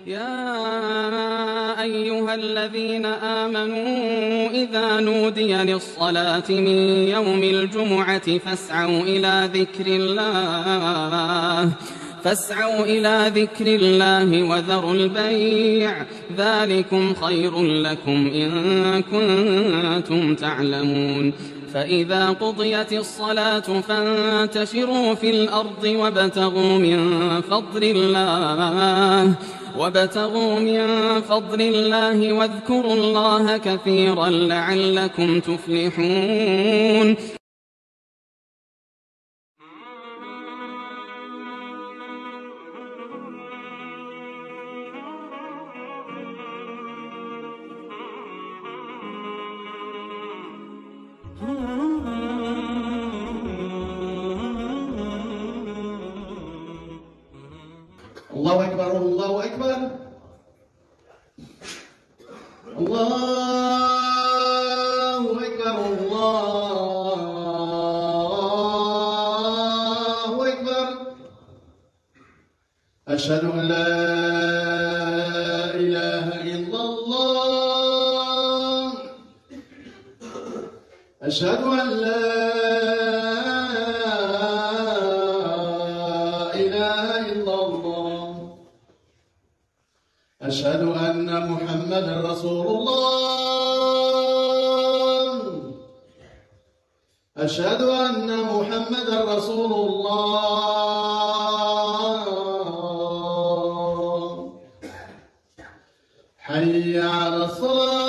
يا أيها الذين آمنوا إذا نودي للصلاة من يوم الجمعة فاسعوا إلى ذكر الله وذروا البيع ذلكم خير لكم إن كنتم تعلمون. فإذا قضيت الصلاة فانتشروا في الأرض وابتغوا من فضل الله واذكروا الله كثيرا لعلكم تفلحون. الله أكبر الله أكبر الله أكبر الله أكبر. أشهد أن لا إله إلا الله. أشهد أن لا أشهد أن محمدًا رسول الله. أشهد أن محمدًا رسول الله. حي على الصلاة.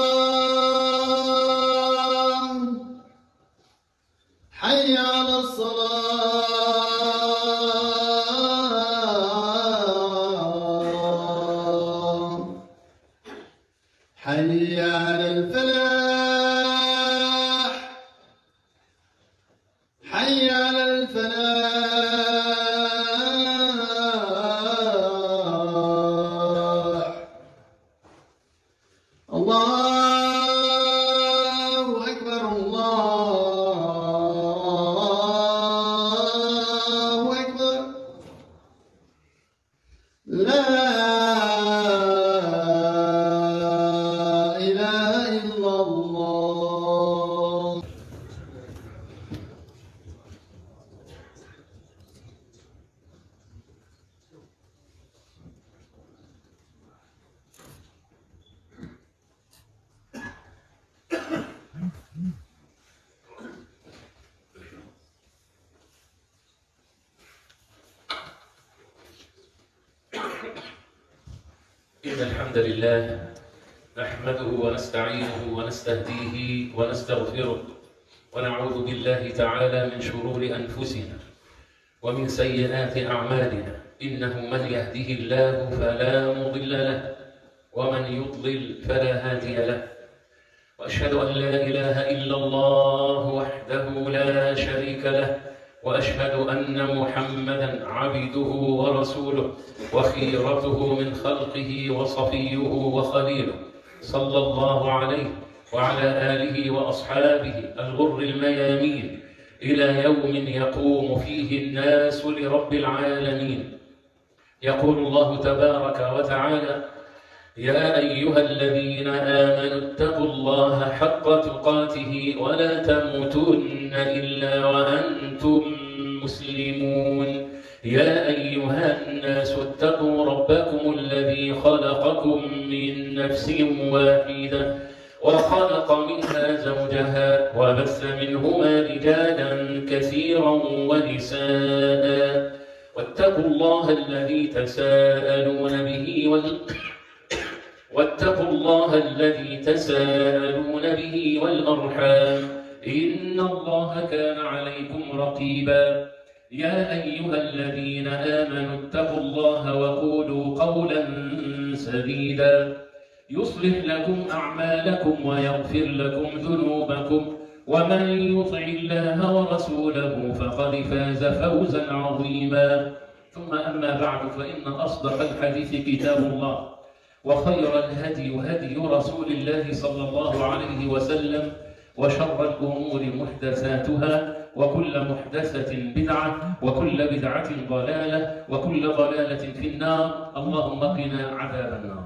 حي على الصلاة. حي على الفلاح. حي على الفلاح. الله أكبر الله أكبر. لا إن الحمد لله نحمده ونستعينه ونستهديه ونستغفره ونعوذ بالله تعالى من شرور أنفسنا ومن سيئات أعمالنا. إنه من يهده الله فلا مضل له ومن يضلل فلا هادي له. وأشهد أن لا إله إلا الله وحده لا شريك له وأشهد أن محمدًا عبده ورسوله وخيرته من خلقه وصفيه وخليله صلى الله عليه وعلى آله وأصحابه الغر الميامين إلى يوم يقوم فيه الناس لرب العالمين. يقول الله تبارك وتعالى: يا أيها الذين آمنوا اتقوا الله حق تقاته ولا تموتن إلا وأنتم مسلمون. يا أيها الناس اتقوا ربكم الذي خلقكم من نفس واحدة وخلق منها زوجها وبث منهما رجالا كثيرا ونساء واتقوا الله الذي تساءلون به والأرحام إن الله كان عليكم رقيبا. يا أيها الذين آمنوا اتقوا الله وقولوا قولا سديدا يصلح لكم أعمالكم ويغفر لكم ذنوبكم ومن يطع الله ورسوله فقد فاز فوزا عظيما. ثم أما بعد، فإن أصدق الحديث كتاب الله وخير الهدي هدي رسول الله صلى الله عليه وسلم وشر الأمور محدثاتها وكل محدثة بدعة وكل بدعة ضلالة وكل ضلالة في النار. اللهم قنا عذاب النار.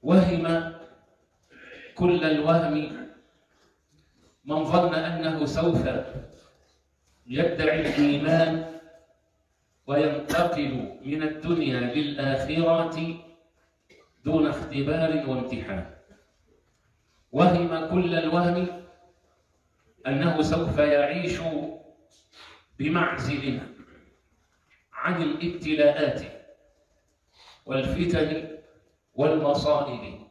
وهم كل الوهم من ظن أنه سوف يدعي الإيمان وينتقل من الدنيا للآخرة دون اختبار وامتحان. وهم كل الوهم أنه سوف يعيش بمعزل عن الابتلاءات والفتن والمصائب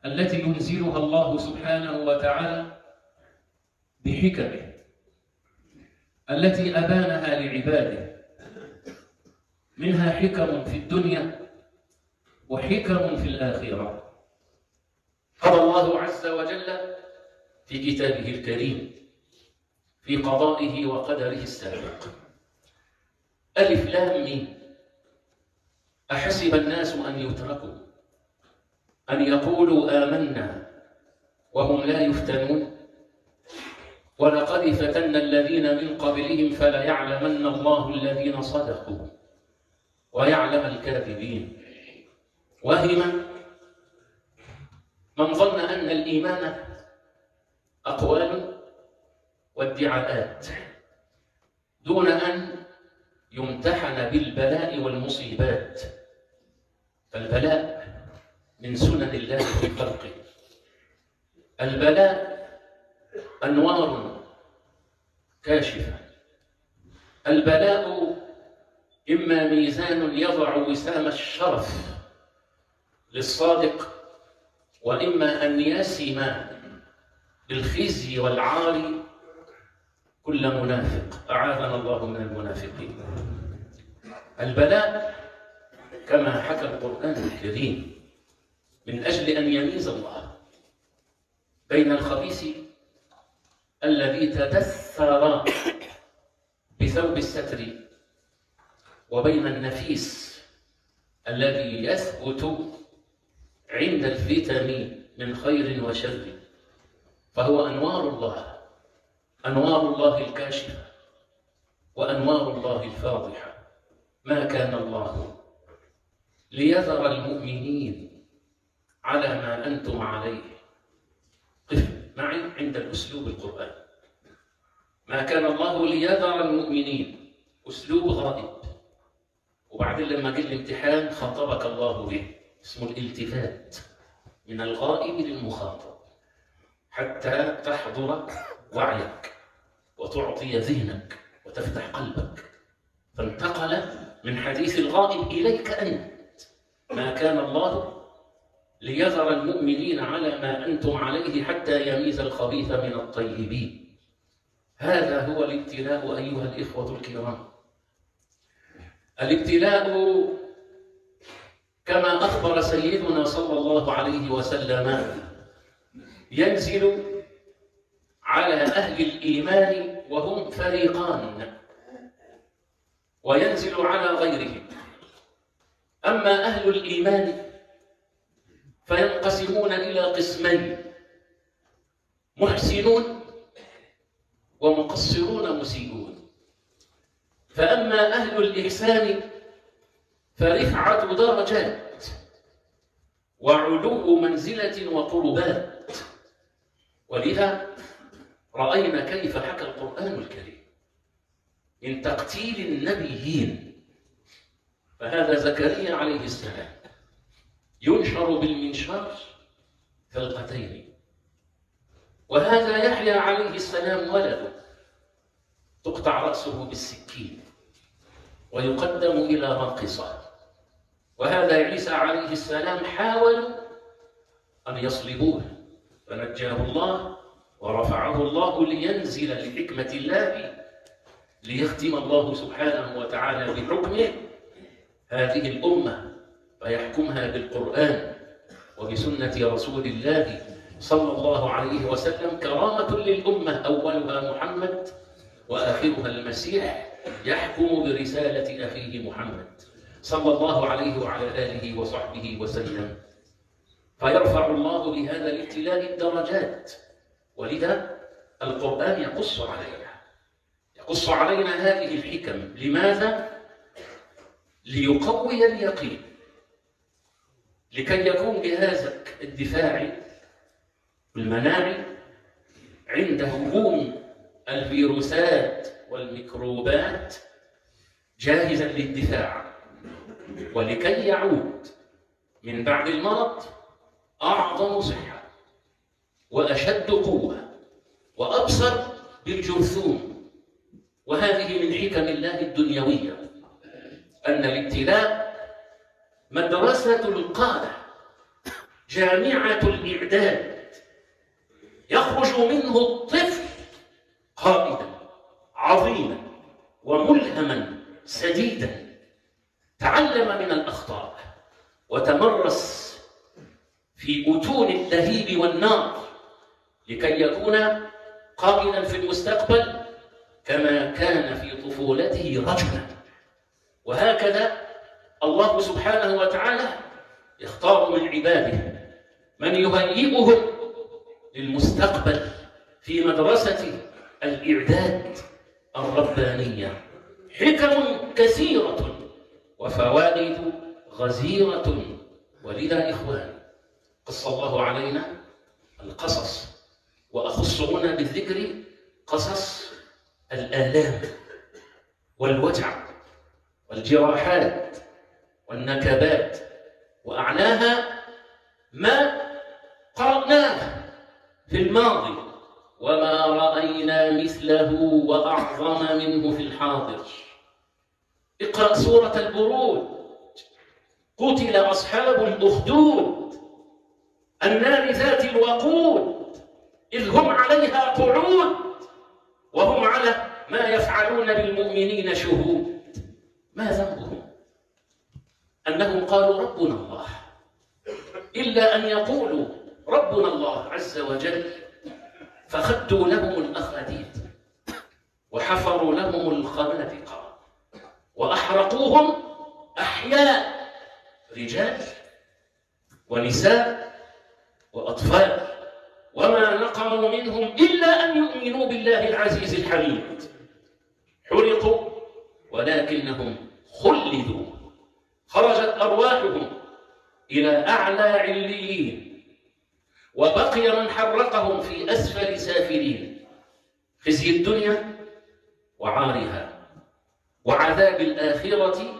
التي ينزلها الله سبحانه وتعالى بحكمه التي أبانها لعباده، منها حكم في الدنيا وحكم في الآخرة. قال الله عز وجل في كتابه الكريم في قضائه وقدره السابق: ألف لام ميم أحسب الناس أن يتركوا أن يقولوا آمنا وهم لا يفتنون ولقد فتنا الذين من قبلهم فليعلمن الله الذين صدقوا ويعلم الكاذبين. وهم من ظن أن الإيمان أقوال وادعاءات دون أن يمتحن بالبلاء والمصيبات، فالبلاء من سنن الله في خلقه. البلاء أنوار كاشفة. البلاء إما ميزان يضع وسام الشرف للصادق، وإما أن يسم بالخزي والعار كل منافق، أعاذنا الله من المنافقين. البلاء كما حكى القرآن الكريم من أجل أن يميز الله بين الخبيث الذي تدثر بثوب الستر وبين النفيس الذي يثبت عند الفتن من خير وشر. فهو أنوار الله، أنوار الله الكاشفة وأنوار الله الفاضحة. ما كان الله ليذر المؤمنين على ما أنتم عليه. قف معي عند الأسلوب القرآن. ما كان الله ليذر المؤمنين، أسلوب غائب، وبعدين لما جه الامتحان خاطبك الله به، اسمه الالتفات، من الغائب للمخاطب حتى تحضر وعيك وتعطي ذهنك وتفتح قلبك، فانتقل من حديث الغائب إليك أنت. ما كان الله ليذر المؤمنين على ما أنتم عليه حتى يميز الخبيث من الطيبين. هذا هو الابتلاء أيها الإخوة الكرام. الابتلاء كما أخبر سيدنا صلى الله عليه وسلم ينزل على أهل الإيمان وهم فريقان، وينزل على غيرهم. أما أهل الإيمان فينقسمون إلى قسمين: محسنون ومقصرون مسيئون. فأما أهل الإحسان فرفعة درجات وعلو منزلة وقربات. ولذا رأينا كيف حكى القرآن الكريم من تقتيل النبيين. فهذا زكريا عليه السلام ينشر بالمنشار فلقتين، وهذا يحيى عليه السلام ولده تقطع رأسه بالسكين ويقدم إلى راقصة، وهذا عيسى عليه السلام حاولوا أن يصلبوه فنجاه الله ورفعه الله لينزل لحكمة الله، ليختم الله سبحانه وتعالى بحكمه هذه الأمة فيحكمها بالقرآن وبسنة رسول الله صلى الله عليه وسلم، كرامة للأمة أولها محمد وآخرها المسيح يحكم برسالة أخيه محمد صلى الله عليه وعلى آله وصحبه وسلم. فيرفع الله بهذا الابتلاء الدرجات. ولذا القرآن يقص علينا هذه الحكم. لماذا؟ ليقوي اليقين، لكي يكون جهازك الدفاعي المناعي عند هجوم الفيروسات والميكروبات جاهزا للدفاع، ولكي يعود من بعد المرض أعظم صحة وأشد قوة وأبصر بالجرثوم. وهذه من حكم الله الدنيوية، أن الابتلاء مدرسة القادة، جامعة الإعداد، يخرج منه الطفل قائدا عظيما وملهما سديدا، تعلم من الأخطاء وتمرس في أتون اللهيب والنار لكي يكون قائدا في المستقبل كما كان في طفولته رجلا. وهكذا الله سبحانه وتعالى يختار من عباده من يهيئهم للمستقبل في مدرسة الإعداد الربانية. حكم كثيرة وفوائد غزيرة. ولذا إخواني قص الله علينا القصص، وأخص هنا بالذكر قصص الآلام والوجع والجراحات والنكبات، وأعلاها ما قرأناه في الماضي: وما رأينا مثله وأعظم منه في الحاضر. اقرأ سورة البروج: قتل أصحاب الأخدود النار ذات الوقود إذ هم عليها قعود وهم على ما يفعلون بالمؤمنين شهود. ما ذنبهم؟ أنهم قالوا ربنا الله، إلا أن يقولوا ربنا الله عز وجل فخدوا لهم الأخاديد وحفروا لهم الخنادق وأحرقوهم أحياء، رجال ونساء وأطفال، وما نقموا منهم إلا أن يؤمنوا بالله العزيز الحميد. حرقوا ولكنهم خلدوا، خرجت أرواحهم إلى أعلى عليين، وبقي من حرقهم في أسفل سافلين. خزي الدنيا وعارها وعذاب الآخرة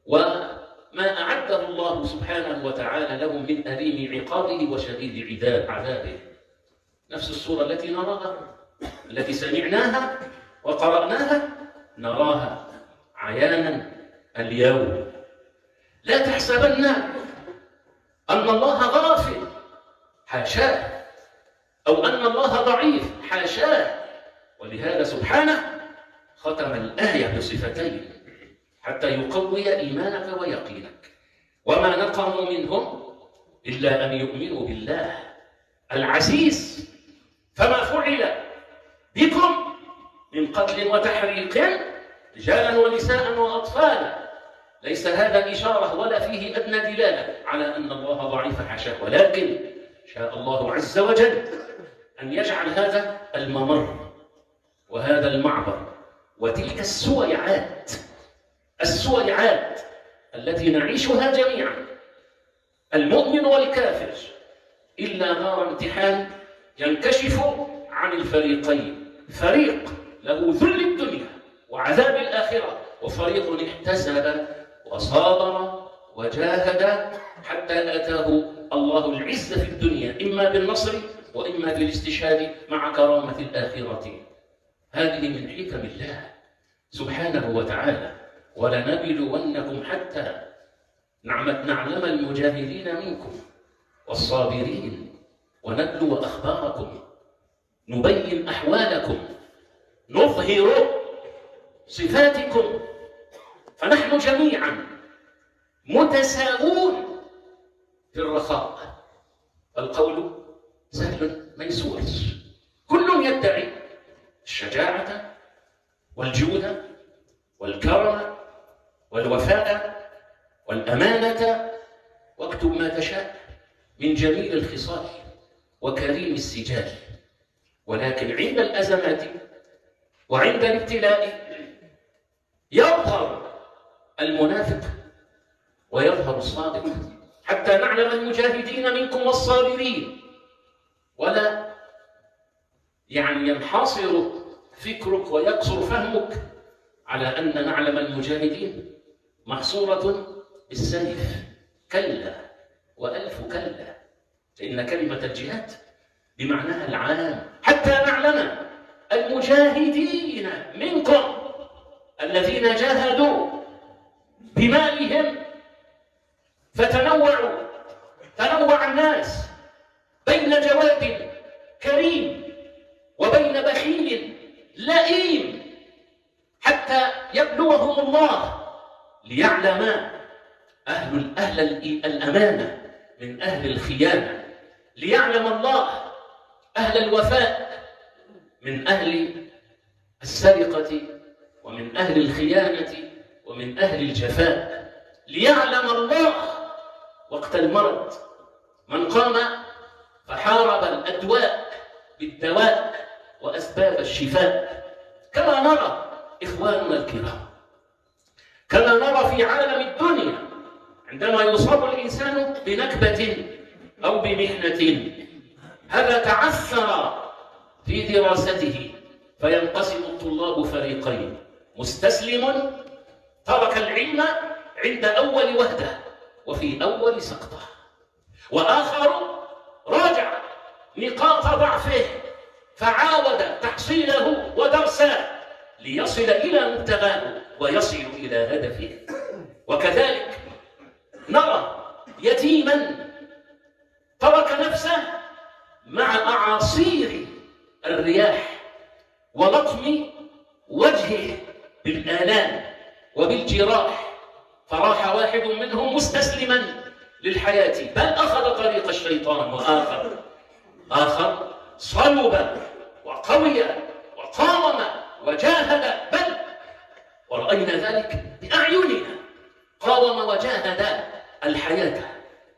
وما أعده الله سبحانه وتعالى لهم من أليم عقابه وشديد عذابه. نفس الصورة التي نراها، التي سمعناها وقرأناها، نراها عيانا اليوم. لا تحسبن أن الله غافل، حاشاه، أو أن الله ضعيف، حاشاه. ولهذا سبحانه ختم الآية بصفتين حتى يقوي إيمانك ويقينك: وما نقموا منهم إلا أن يؤمنوا بالله العزيز، فما فعل بكم من قتل وتحريق رجالا ونساء وأطفالا. ليس هذا إشارة ولا فيه أدنى دلالة على أن الله ضعيف، حاشاه، ولكن شاء الله عز وجل أن يجعل هذا الممر وهذا المعبر وتلك السويعات التي نعيشها جميعا، المؤمن والكافر، إلا نار امتحان ينكشف عن الفريقين: فريق له ذل الدنيا وعذاب الآخرة، وفريق احتسب وصابر وجاهد حتى آتاه الله العزة في الدنيا، إما بالنصر وإما بالاستشهاد مع كرامة الآخرة. هذه من حكم الله سبحانه وتعالى. ولنبلونكم حتى نعلم المجاهدين منكم والصابرين، ونبلو أخباركم، نبين أحوالكم، نظهر صفاتكم، فنحن جميعا متساوون في الرخاء. القول سهل ميسور، كل يدعي الشجاعة والجود والكرم والوفاء والأمانة، واكتب ما تشاء من جميل الخصال وكريم السجال، ولكن عند الأزمات وعند الابتلاء يظهر المنافق ويظهر الصادق، حتى نعلم المجاهدين منكم والصابرين، ولا ينحصر فكرك ويقصر فهمك على أن نعلم المجاهدين محصورة بالسيف. كلا وألف كلا، فإن كلمة الجهاد بمعناها العام، حتى نعلم المجاهدين منكم الذين جاهدوا بمالهم فتنوع الناس بين جواد كريم وبين بخيل لئيم، حتى يبلوهم الله ليعلم أهل الأمانة من أهل الخيانة، ليعلم الله أهل الوفاء من أهل السرقة ومن أهل الخيانة ومن أهل الجفاء، ليعلم الله وقت المرض من قام فحارب الأدواء بالدواء وأسباب الشفاء، كما نرى إخواننا الكرام، كما نرى في عالم الدنيا عندما يصاب الإنسان بنكبة أو بمحنة، هذا تعثر في دراسته فينقسم الطلاب فريقين: مستسلم ترك العلم عند أول وهدة وفي أول سقطة، وآخر راجع نقاط ضعفه فعاود تحصيله ودرسه ليصل إلى مبتغاه ويصل إلى هدفه. وكذلك نرى يتيما ترك نفسه مع أعاصير الرياح ولطم وجهه بالآلام وبالجراح، فراح واحد منهم مستسلما للحياة، بل أخذ طريق الشيطان، وآخر صلب وقوي وقاوم وجاهد، بل ورأينا ذلك بأعيننا، قاوم وجاهد الحياة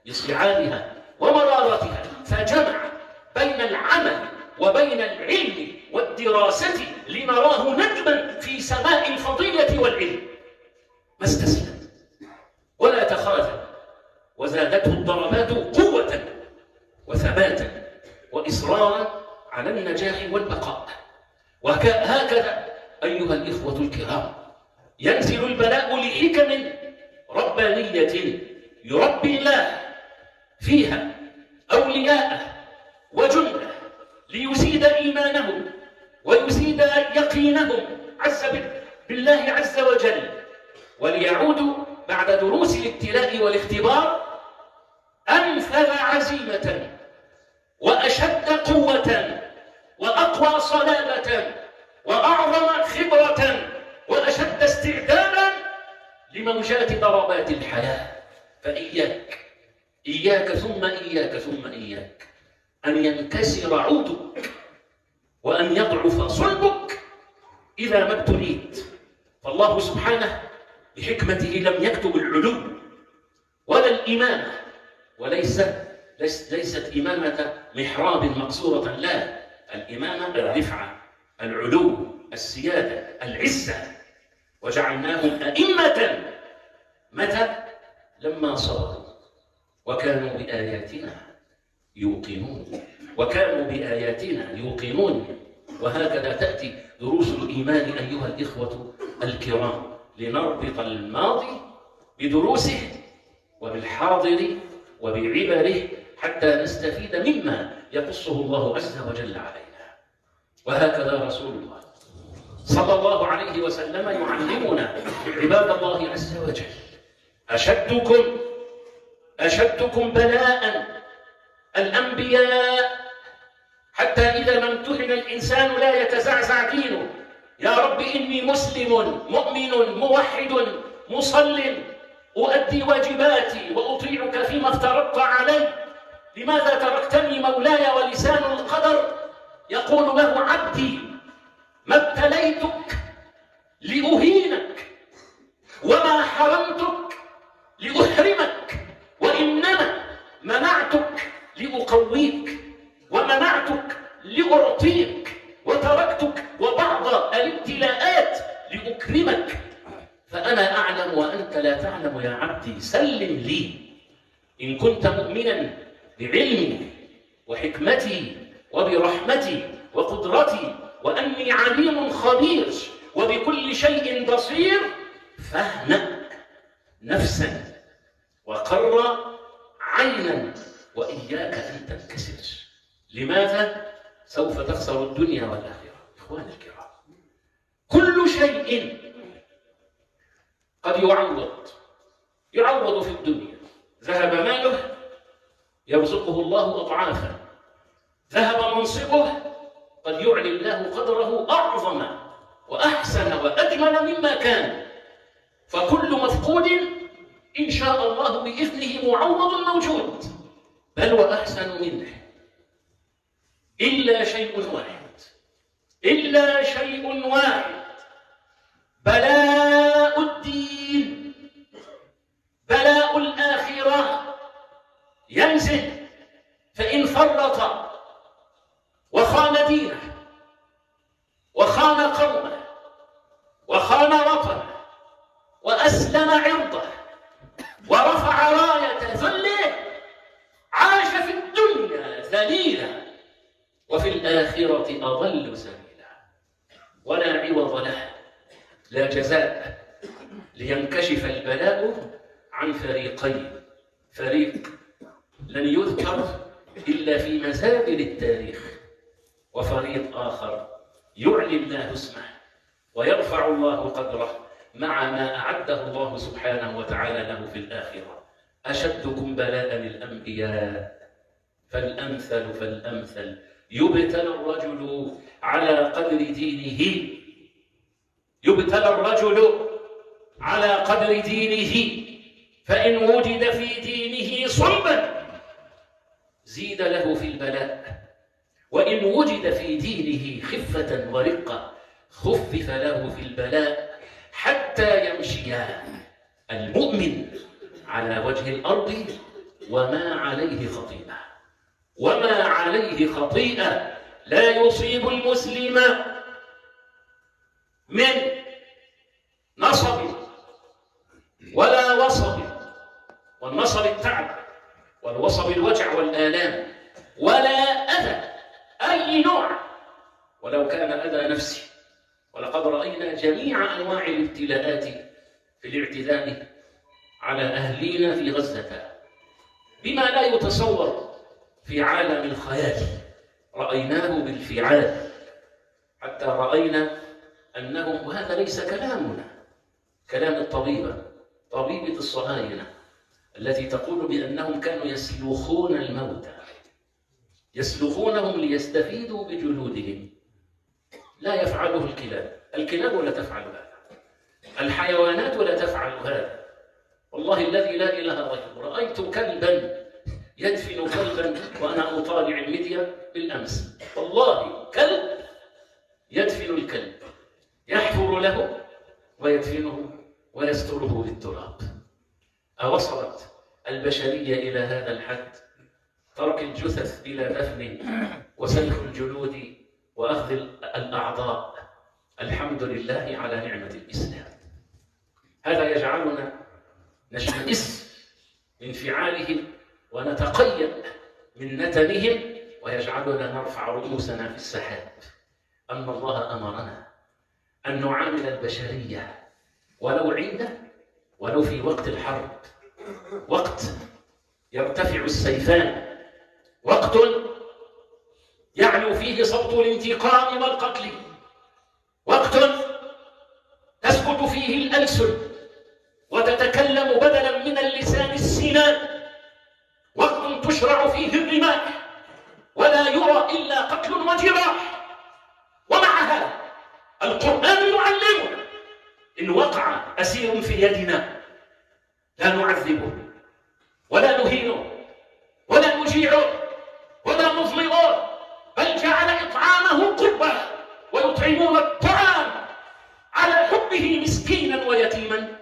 باصطعابها ومرارتها، فجمع بين العمل وبين العلم والدراسة لنراه نجما في سماء الفضيلة والعلم، ما استسلم ولا تخاذل، وزادته الضربات قوة وثباتا وإصرارا على النجاح والبقاء. وهكذا أيها الإخوة الكرام ينزل البلاء لحكم ربانية يربي الله فيها أولياءه وجنده ليزيد إيمانهم ويزيد يقينهم بالله عز وجل، وليعودوا بعد دروس الابتلاء والاختبار أنفذ عزيمة وأشد قوة وأقوى صلابة وأعظم خبرة وأشد استعدادا لموجات ضربات الحياة. فإياك ثم إياك ثم إياك أن ينكسر عودك وأن يضعف صلبك إذا ما ابتليت، فالله سبحانه بحكمته لم يكتب العلو ولا الإمامة، ليست إمامة محراب مقصورة، لا، الإمامة الرفعة، العلو، السيادة، العزة، وجعلناهم أئمة. متى؟ لما صبروا وكانوا بآياتنا يوقنون. وهكذا تأتي دروس الإيمان أيها الإخوة الكرام، لنربط الماضي بدروسه وبالحاضر وبعبره حتى نستفيد مما يقصه الله عز وجل علينا. وهكذا رسول الله صلى الله عليه وسلم يعلمنا عباد الله عز وجل: أشدكم بلاء الأنبياء، حتى إذا ما امتحن الإنسان لا يتزعزع دينه: يا رب إني مسلم مؤمن موحد مصل أؤدي واجباتي وأطيعك فيما افترضت علي، لماذا تركتني مولاي؟ ولسان القدر يقول له: عبدي ما ابتليتك لأهينك وما حرمتك لأحرمك، وإنما منعتك لأكرمك، فأنا أعلم وأنت لا تعلم يا عبدي، سلم لي إن كنت مؤمنا بعلمي وحكمتي وبرحمتي وقدرتي وأني عليم خبير وبكل شيء بصير، فاهنأ نفسا وقر عينا وإياك أن تنكسر. لماذا؟ سوف تخسر الدنيا والآخرة. إخواني الكرام، كل شيء قد يعوض في الدنيا. ذهب ماله يرزقه الله أضعافا، ذهب منصبه قد يعلي الله قدره أعظم وأحسن وأجمل مما كان. فكل مفقود إن شاء الله بإذنه معوض موجود، بل وأحسن منه، إلا شيء واحد، بلاء الدين، بلاء الآخرة ينزل. فإن فرط وخان دينه وخان قومه وخان وطنه وأسلم عرضه ورفع راية ذله، عاش في الدنيا ذليلا وفي الآخرة أضل سبيلا، ولا عوض له، لا جزاء. لينكشف البلاء عن فريقين: فريق لن يذكر إلا في مزابل التاريخ، وفريق آخر يعلي الله اسمه ويرفع الله قدره مع ما أعده الله سبحانه وتعالى له في الآخرة. أشدكم بلاء الأنبياء فالأمثل يبتلى الرجل على قدر دينه، يبتلى الرجل على قدر دينه، فإن وجد في دينه صلبا زيد له في البلاء، وإن وجد في دينه خفة ورقة خفف له في البلاء، حتى يمشي المؤمن على وجه الأرض وما عليه خطيئة لا يصيب المسلم من نصب ولا وصب، والنصب التعب والوصب الوجع والآلام، ولا أذى أي نوع ولو كان أذى نفسي. ولقد رأينا جميع أنواع الابتلاءات في الاعتداء على أهلينا في غزة بما لا يتصور في عالم الخيال، رأيناه بالفعال، حتى رأينا أنهم، وهذا ليس كلامنا، كلام طبيبة الصهاينة التي تقول بأنهم كانوا يسلخون الموتى، يسلخونهم ليستفيدوا بجلودهم. لا يفعله الكلاب لا تفعل هذا، الحيوانات لا تفعل هذا. والله الذي لا إله غيره، رأيت كلبا يدفن كلبا وأنا أطالع الميديا بالأمس، والله كلب يدفن الكلب، يحفر له ويدفنه ويستره بالتراب. أوصلت البشرية إلى هذا الحد؟ ترك الجثث بلا دفن وسلخ الجلود وأخذ الأعضاء. الحمد لله على نعمة الإسلام. هذا يجعلنا نشمئز من فعالهم ونتقيأ من نتنهم، ويجعلنا نرفع رؤوسنا في السحاب. أما الله أمرنا أن نعامل البشرية ولو ولو في وقت الحرب، وقت يرتفع السيفان، وقت يعلو فيه صوت الانتقام والقتل، وقت تسكت فيه الألسن وتتكلم بدلا من اللسان السنان، وقت تشرع فيه الرماح ولا يرى إلا قتل وجراح. ومع هذا القرآن يعلمنا: إن وقع أسير في يدنا لا نعذبه ولا نهينه ولا نجيعه ولا نظلمه، بل جعل إطعامه قربة، ويطعمون الطعام على حبه مسكينا ويتيما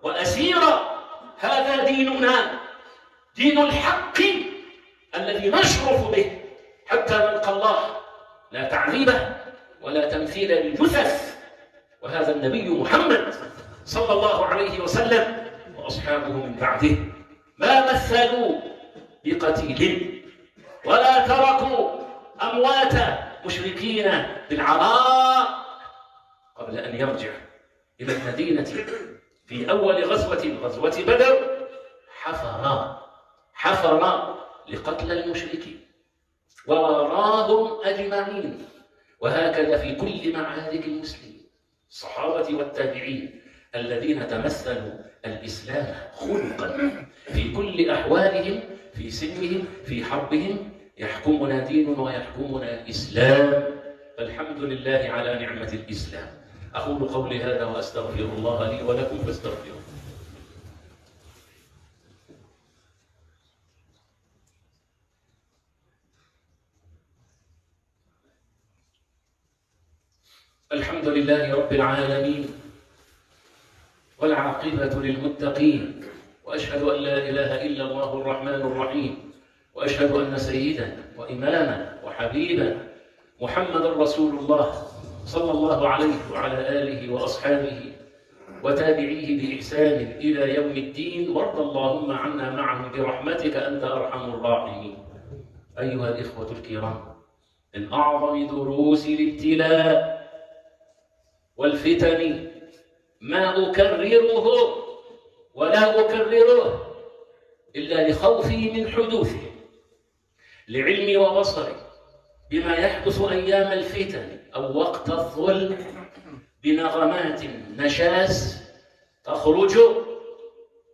وأسيرا. هذا ديننا، دين الحق الذي نشرف به حتى نلقى الله، لا تعذيبه ولا تمثيل للجثث. وهذا النبي محمد صلى الله عليه وسلم وأصحابه من بعده ما مثلوا بقتيل ولا تركوا أموات مشركين بالعراء قبل أن يرجع إلى المدينة في أول غزوة بدر حفر لقتل المشركين ووراهم أجمعين. وهكذا في كل معارك المسلمين الصحابة والتابعين الذين تمثلوا الإسلام خلقا في كل أحوالهم، في سلمهم، في حربهم. يحكمنا دين ويحكمنا إسلام، فالحمد لله على نعمة الإسلام. أقول قولي هذا وأستغفر الله لي ولكم فاستغفروه. الحمد لله رب العالمين والعاقبة للمتقين، وأشهد أن لا إله إلا الله الرحمن الرحيم، وأشهد أن سيدنا وإمامنا وحبيبنا محمد رسول الله صلى الله عليه وعلى آله وأصحابه وتابعيه بإحسان إلى يوم الدين، وارض اللهم عنا معهم برحمتك أنت أرحم الراحمين. أيها الإخوة الكرام، من أعظم دروس الابتلاء والفتن ما أكرره ولا أكرره إلا لخوفي من حدوثه، لعلمي وبصري بما يحدث أيام الفتن أو وقت الظلم بنغمات نشاز تخرج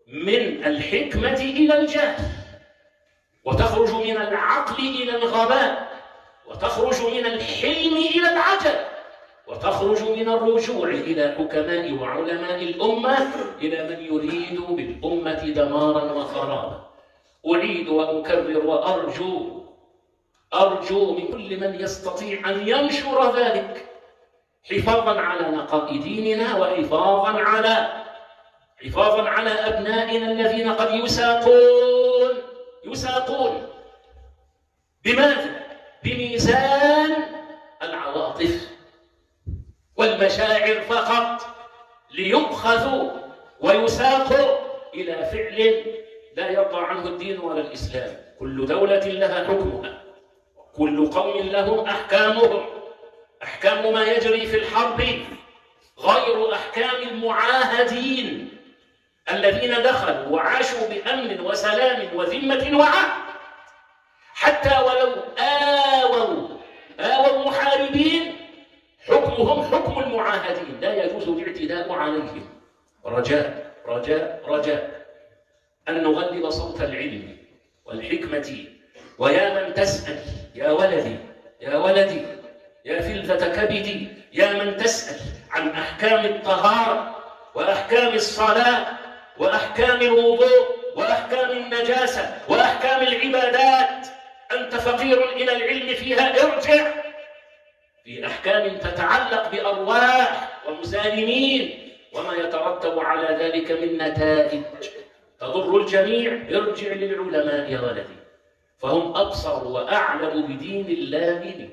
من الحكمة إلى الجهل، وتخرج من العقل إلى الغباء، وتخرج من الحلم إلى العجل، وتخرج من الرجوع إلى حكماء وعلماء الأمة إلى من يريد بالأمة دمارا وخرابا. أريد وأكرر وأرجو من كل من يستطيع أن ينشر ذلك حفاظا على نقاء ديننا، وحفاظا على أبنائنا الذين قد يساقون بماذا؟ بميزان العواطف والمشاعر فقط، ليؤخذوا ويساقوا إلى فعل لا يرضى عنه الدين ولا الإسلام. كل دولة لها حكمها، كل قوم لهم أحكامهم. أحكام ما يجري في الحرب غير أحكام المعاهدين الذين دخلوا وعاشوا بأمن وسلام وذمة وعهد. حتى ولو آووا محاربين، حكمهم حكم المعاهدين، لا يجوز الاعتداء عليهم. رجاء أن نغلظ صوت العلم والحكمة. ويا من تسأل، يا ولدي يا فلذة كبدي، يا من تسأل عن أحكام الطهارة وأحكام الصلاة وأحكام الوضوء وأحكام النجاسة وأحكام العبادات، أنت فقير إلى العلم فيها، ارجع في أحكام تتعلق بأرواح ومسالمين وما يترتب على ذلك من نتائج تضر الجميع. ارجع للعلماء يا ولدي، فهم أبصر وأعلم بدين الله منك.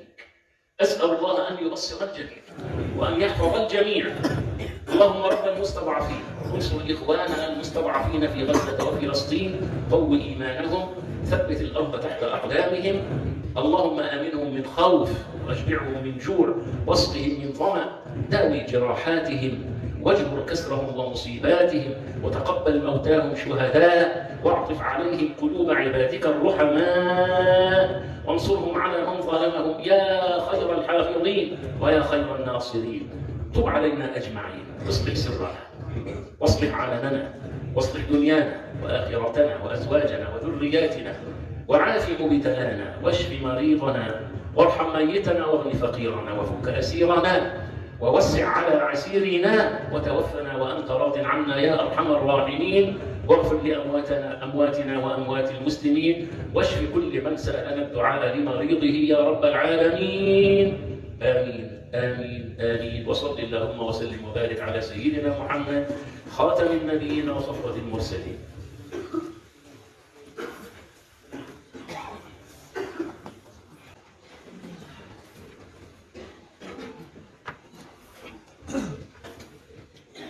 أسأل الله أن يبصر الجميع وأن يحفظ الجميع. اللهم رب المستضعفين انصر إخواننا المستضعفين في غزة وفلسطين، قو إيمانهم، ثبت الأرض تحت أقدامهم. اللهم آمنهم من خوف، واشبعهم من جوع، واسقهم من ظمأ، داوي جراحاتهم، واجبر كسرهم ومصيباتهم، وتقبل موتاهم شهداء، واعطف عليهم قلوب عبادك الرحماء، وانصرهم على من ظلمهم يا خير الحافظين ويا خير الناصرين. تب علينا أجمعين، اصلح سرنا، واصلح عالمنا، واصلح دنيانا وآخرتنا وأزواجنا وذرياتنا، وعاف مبتلانا، واشف مريضنا، وارحم ميتنا، واغن فقيرنا، وفك أسيرنا، ووسع على عسيرنا، وتوفنا وأنت راض عنا يا أرحم الراحمين. واغفر لأمواتنا وأموات المسلمين، واشف كل من سألنا الدعاء لمريضه يا رب العالمين. آمين آمين آمين. وصل اللهم وسلم وبارك على سيدنا محمد خاتم النبيين وصفوة المرسلين.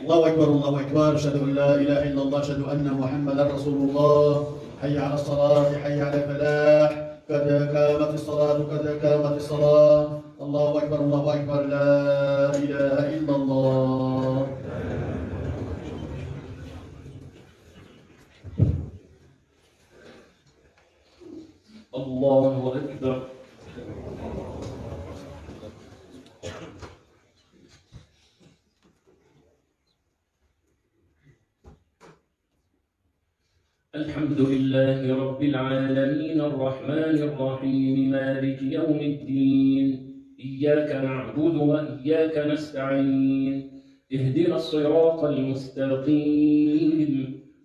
الله أكبر الله أكبر، أشهد أن لا إله إلا الله، أشهد أن محمدا رسول الله. حي على الصلاة، حي على الفلاح، قد قامت الصلاة، قد قامت الصلاة. الله أكبر الله أكبر، لا إله إلا الله. الله أكبر. الحمد لله رب العالمين الرحمن الرحيم مالك يوم الدين، إياك نعبد وإياك نستعين، اهدنا الصراط المستقيم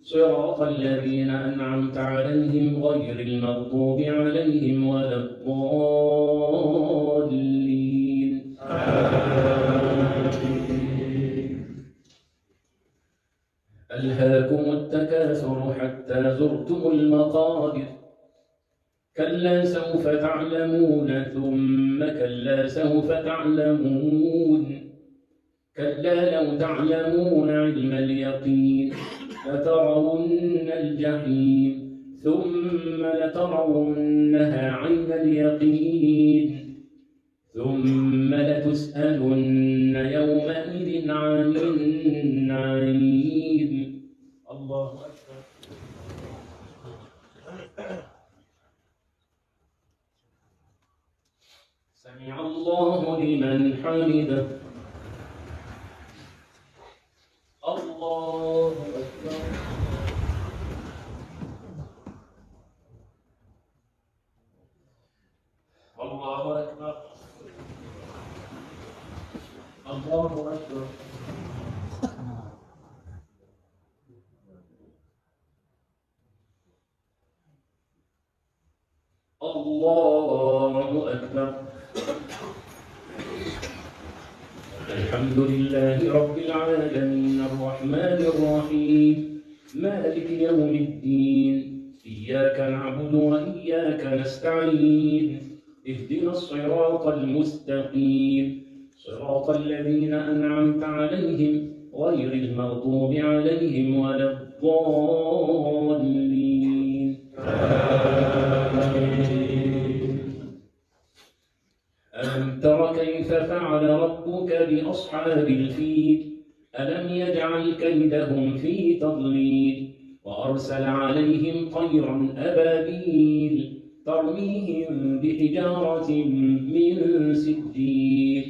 صراط الذين أنعمت عليهم غير المغضوب عليهم ولا الضالين. ألهاكم التكاثر حتى زرتم المقابر، كلا سوف تعلمون ثم كلا سوف تعلمون، كلا لو تعلمون علم اليقين لترون الجحيم ثم لترونها عين اليقين ثم لتسألن يومئذ عن النعيم. الله أكبر. سمع الله لمن حمده. الله أكبر. الله أكبر. الله أكبر. الله أكبر. الحمد لله رب العالمين الرحمن الرحيم مالك يوم الدين، إياك نعبد وإياك نستعين، اهدنا الصراط المستقيم صراط الذين أنعمت عليهم غير المغضوب عليهم ولا الضالين. ألم تر كيف فعل ربك بأصحاب الفيل، ألم يجعل كيدهم في تضليل، وأرسل عليهم طيرا أبابيل ترميهم بحجارة من سجيل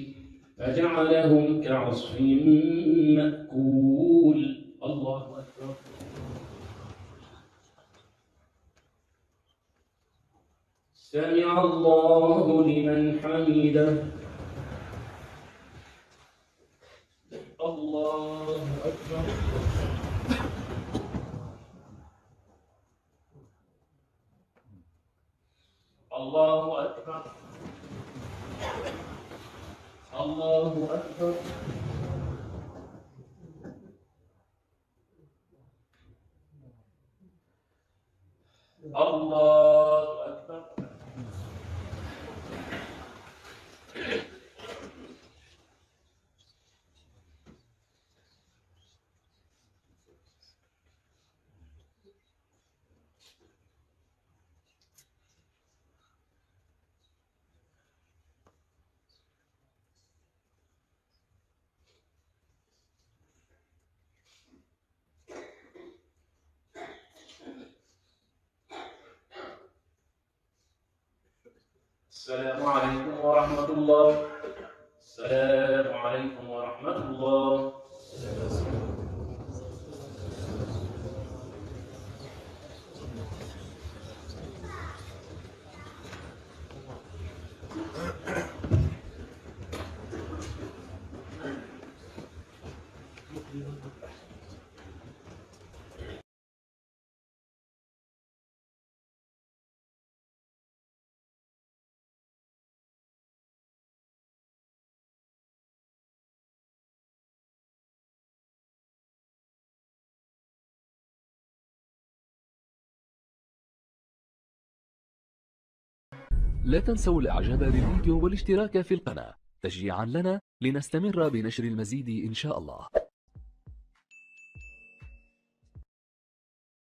فجعلهم كعصف مأكول. الله أكبر. سمع الله لمن حمده. الله أكبر. الله أكبر. الله أكبر. الله أكبر. السلام عليكم ورحمة الله. السلام عليكم ورحمة الله. لا تنسوا الاعجاب بالفيديو والاشتراك في القناة تشجيعا لنا لنستمر بنشر المزيد إن شاء الله.